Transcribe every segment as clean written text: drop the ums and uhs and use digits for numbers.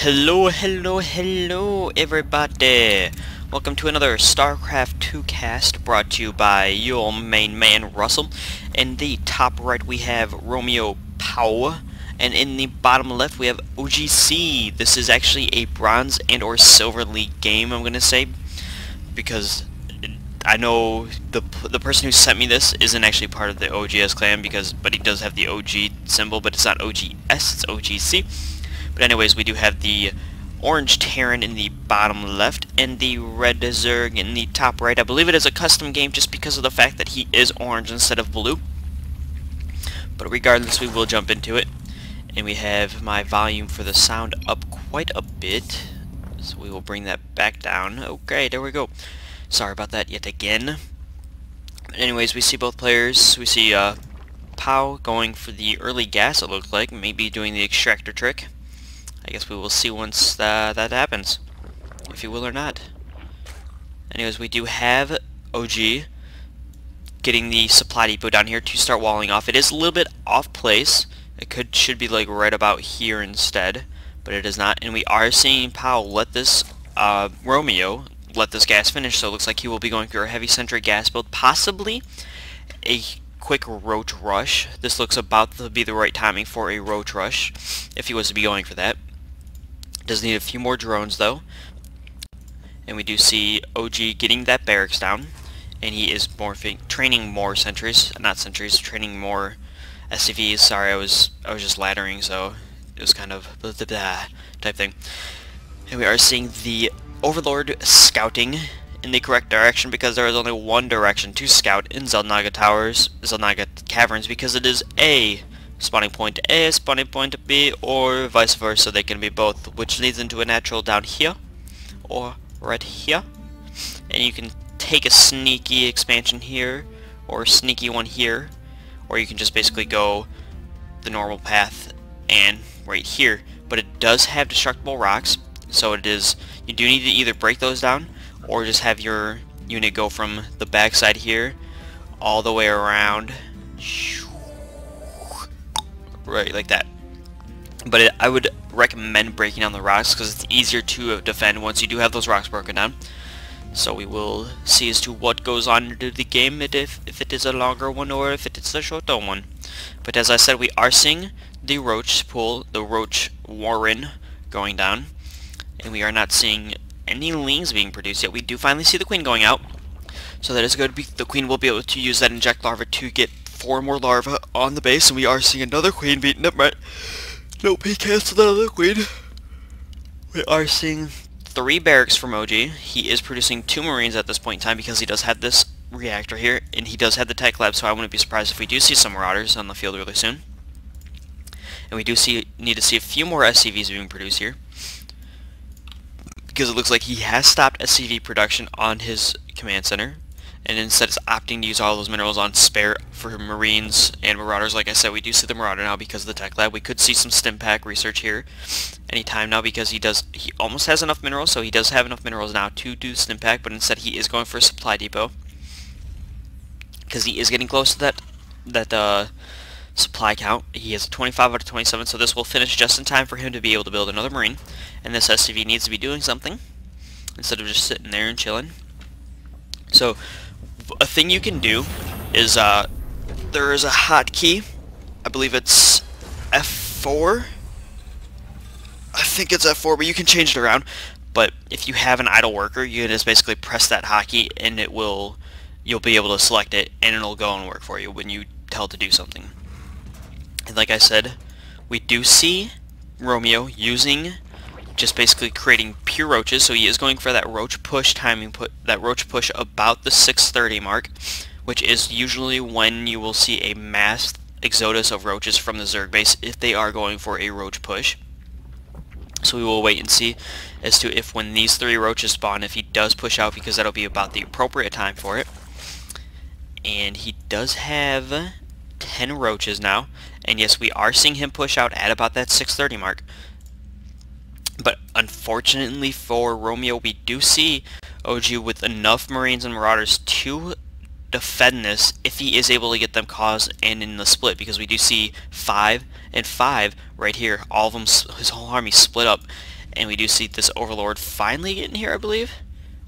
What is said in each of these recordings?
Hello everybody! Welcome to another Starcraft 2 cast brought to you by your main man Russell. In the top right we have RomeoPUA, and in the bottom left we have oGc. This is actually a Bronze and or Silver League game, I'm gonna say, because I know the person who sent me this isn't actually part of the OGS clan, but he does have the OG symbol, but it's not OGS, it's oGc. But anyways, we do have the orange Terran in the bottom left and the red Zerg in the top right. I believe it is a custom game just because of the fact that he is orange instead of blue. But regardless, we will jump into it. And we have my volume for the sound up quite a bit, so we will bring that back down. Okay, there we go. Sorry about that yet again. But anyways, we see both players. We see POW going for the early gas, it looks like, maybe doing the extractor trick. I guess we will see once that happens, if you will or not. Anyways, we do have OG getting the supply depot down here to start walling off. It is a little bit off place. It should be like right about here instead, but it is not. And we are seeing POW let this Romeo let this gas finish, so it looks like he will be going through a heavy centric gas build, possibly a quick Roach rush. This looks about to be the right timing for a Roach rush if he was to be going for that. Does need a few more drones though, and we do see OG getting that barracks down, and he is training more sentries, not sentries, training more SCVs. Sorry, I was just laddering, so it was kind of blah, blah, blah type thing. And we are seeing the Overlord scouting in the correct direction, because there is only one direction to scout in Zelnaga Caverns, because it is a spawning point A, spawning point B, or vice versa. They can be both, which leads into a natural down here or right here. And you can take a sneaky expansion here or a sneaky one here, or you can just basically go the normal path and right here. But it does have destructible rocks, so you do need to either break those down or just have your unit go from the backside here all the way around, right like that. But I would recommend breaking down the rocks, because it's easier to defend once you do have those rocks broken down. So we will see as to what goes on into the game, if it is a longer one or if it is a shorter one. But as I said, we are seeing the Roach pool, the Roach Warren going down, and we are not seeing any leans being produced yet. We do finally see the Queen going out, so that is good. The Queen will be able to use that inject larva to get 4 more larvae on the base, and we are seeing another Queen beaten up. Right? Nope, he canceled that other Queen. We are seeing 3 barracks from OG. He is producing 2 Marines at this point in time, because he does have this reactor here, and he does have the tech lab, so I wouldn't be surprised if we do see some marauders on the field really soon. And we do need to see a few more SCVs being produced here, because it looks like he has stopped SCV production on his command center, and instead is opting to use all those minerals on spare for Marines and Marauders. Like I said, we do see the Marauder now because of the tech lab. We could see some stim pack research here anytime now, because he almost has enough minerals, so he does have enough minerals now to do stim pack, but instead he is going for a supply depot, because he is getting close to that supply count. He has a 25 out of 27, so this will finish just in time for him to be able to build another Marine, and this SCV needs to be doing something instead of just sitting there and chilling. So a thing you can do is there is a hotkey, I believe it's F4, I think it's F4, but you can change it around. But if you have an idle worker, you can just basically press that hotkey, and you'll be able to select it, and it'll go and work for you when you tell it to do something. And like I said, we do see Romeo just basically creating pure roaches, so he is going for that Roach push timing, that Roach push about the 6:30 mark, which is usually when you will see a mass exodus of roaches from the Zerg base if they are going for a Roach push. So we will wait and see as to if when these 3 roaches spawn, if he does push out, because that'll be about the appropriate time for it. And he does have 10 roaches now, and yes, we are seeing him push out at about that 6:30 mark. But unfortunately for Romeo, we do see OG with enough Marines and Marauders to defend this if he is able to get them caused and in the split, because we do see 5 and 5 right here. All of them, his whole army split up, And we do see this Overlord finally getting here, I believe.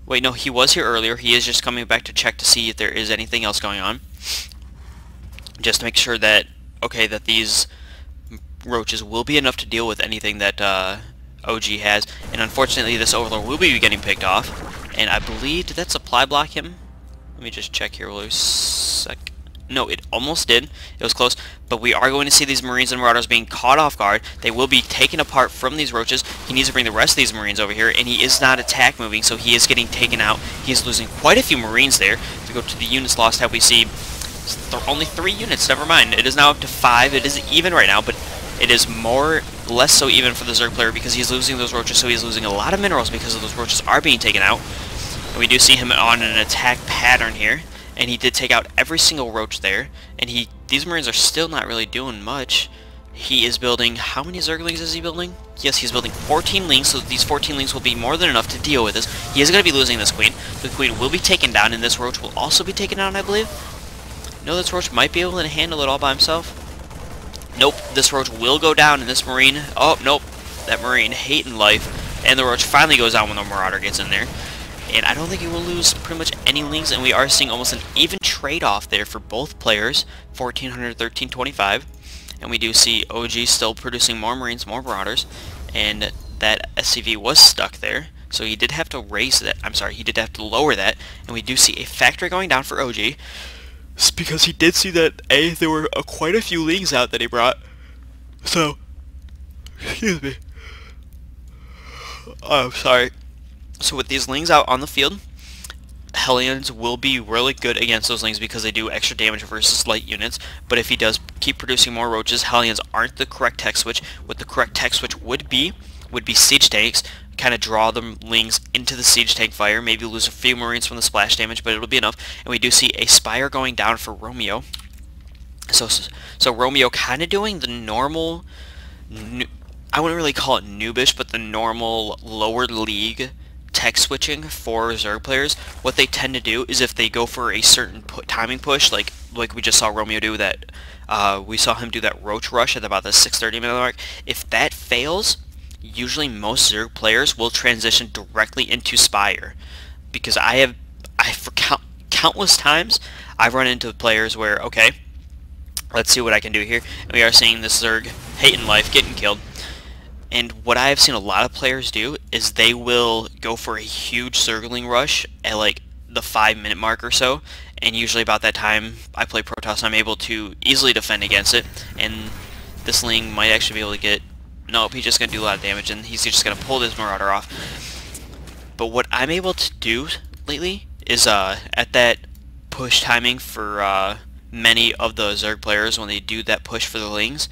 Wait, no, he was here earlier. He is just coming back to check to see if there is anything else going on. Just to make sure that, okay, that these roaches will be enough to deal with anything that OG has. And unfortunately, this Overlord will be getting picked off. And I believe, did that supply block him? Let me just check here real sec. No, it almost did. It was close. But we are going to see these Marines and Marauders being caught off guard. They will be taken apart from these roaches. He needs to bring the rest of these Marines over here, and he is not attack moving, so he is getting taken out. He is losing quite a few Marines there. If we go to the units lost, how we see only 3 units. Never mind. It is now up to 5. It is even right now, but it is less so even for the Zerg player because he's losing those roaches, so he's losing a lot of minerals because of those roaches are being taken out. And we do see him on an attack pattern here. And he did take out every single roach there, and these Marines are still not really doing much. He is building, how many Zerglings is he building? Yes, he's building 14 Lings, so these 14 Lings will be more than enough to deal with this. He is going to be losing this Queen. The Queen will be taken down, and this Roach will also be taken down, I believe. No, this Roach might be able to handle it all by himself. Nope, this Roach will go down, and this Marine, oh, nope, that Marine hating life. And the Roach finally goes down when the Marauder gets in there. And I don't think he will lose pretty much any Lings, and we are seeing almost an even trade-off there for both players, 1,400, 1,325. And we do see OG still producing more Marines, more Marauders, and that SCV was stuck there, so he did have to raise that, he did have to lower that, and we do see a factory going down for OG, it's because he did see that, there were quite a few Lings out that he brought, so, excuse me, I'm sorry. So with these Lings out on the field, Hellions will be really good against those Lings because they do extra damage versus light units. But if he does keep producing more Roaches, Hellions aren't the correct tech switch. What the correct tech switch would be siege tanks. Kind of draw the Lings into the siege tank fire. Maybe lose a few Marines from the splash damage, but it'll be enough. And we do see a Spire going down for Romeo. So Romeo kind of doing the normal, I wouldn't really call it noobish, but the normal lower league tech switching for Zerg players. What they tend to do is if they go for a certain timing push, like we just saw Romeo do that, we saw him do that Roach rush at about the 6:30 minute mark. If that fails, usually most Zerg players will transition directly into Spire, because for countless times I've run into players where, okay, let's see what I can do here, and we are seeing this Zerg hating life getting killed. And what I have seen a lot of players do is they will go for a huge Zergling rush at like the 5-minute mark or so, and usually about that time I play Protoss, I'm able to easily defend against it, and this Ling might actually be able to get, nope, he's just going to do a lot of damage, and he's just going to pull this Marauder off. But what I'm able to do lately is at that push timing for many of the Zerg players when they do that push for the Lings,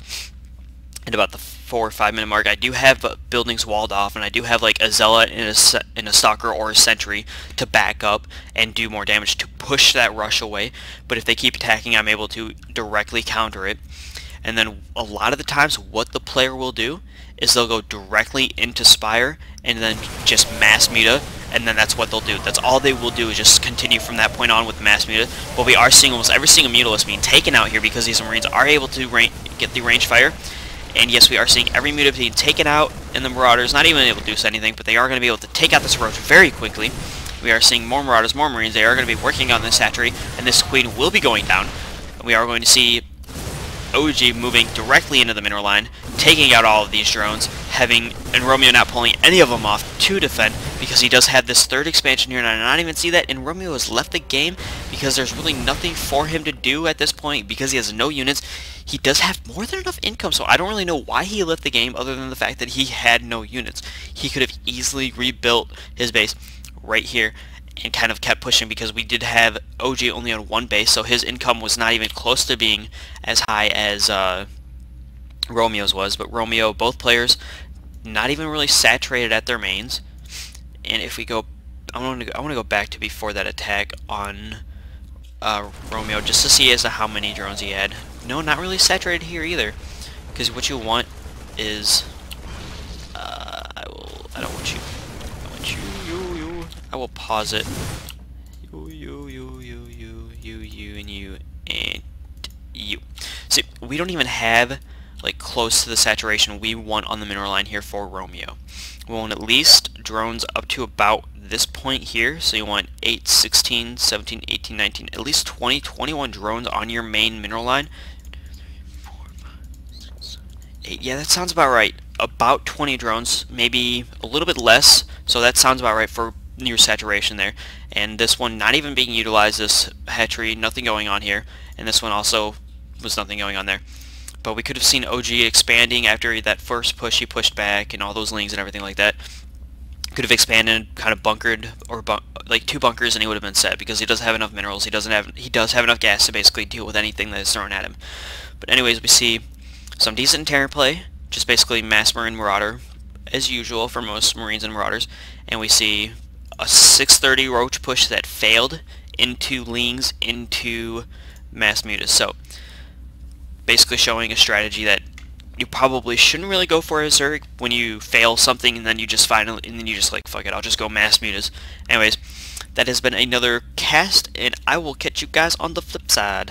at about the 4 or 5 minute mark, I do have buildings walled off, and I do have like a Zealot and a Stalker or a Sentry to back up and do more damage to push that rush away. But if they keep attacking, I'm able to directly counter it. And then a lot of the times what the player will do is they'll go directly into Spire and then just mass muta, and then that's what they'll do. That's all they will do, is just continue from that point on with mass muta. But we are seeing almost every single mutalist being taken out here because these Marines are able to get the range fire. And yes, we are seeing every muta being taken out, and the Marauders not even able to do anything, but they are going to be able to take out this Roach very quickly. We are seeing more Marauders, more Marines. They are going to be working on this hatchery, and this Queen will be going down. We are going to see OG moving directly into the mineral line, taking out all of these drones, and Romeo not pulling any of them off to defend, because he does have this third expansion here, and I did not even see that, and Romeo has left the game because there's really nothing for him to do at this point, because he has no units. He does have more than enough income, so I don't really know why he left the game other than the fact that he had no units. He could have easily rebuilt his base right here and kind of kept pushing, because we did have OG only on one base, so his income was not even close to being as high as Romeo's was. But Romeo, both players, not even really saturated at their mains. And if we go, I want to go back to before that attack on Romeo, just to see as to how many drones he had. No, not really saturated here either, because what you want is I don't want you. I want you. I will pause it. You, and you, and you. See, we don't even have like close to the saturation we want on the mineral line here for Romeo. We want at least drones up to about this point here, so you want 8, 16, 17, 18, 19, at least 20, 21 drones on your main mineral line. 4, 5, 6, 7, 8. Yeah, that sounds about right. About 20 drones, maybe a little bit less, so that sounds about right for your saturation there. And this one not even being utilized, this hatchery, nothing going on here, and this one also was nothing going on there. But we could have seen OG expanding after that first push he pushed back and all those lings and everything like that. Could have expanded, kind of bunkered, or like 2 bunkers, and he would have been set because he doesn't have enough minerals. He does have enough gas to basically deal with anything that is thrown at him. But anyways, we see some decent Terran play, just basically mass marine marauder as usual for most marines and marauders, and we see a 630 Roach push that failed into lings into mass mutas. So basically showing a strategy that you probably shouldn't really go for as Zerg when you fail something and then you just like, fuck it, I'll just go mass mutas. Anyways, that has been another cast, and I will catch you guys on the flip side.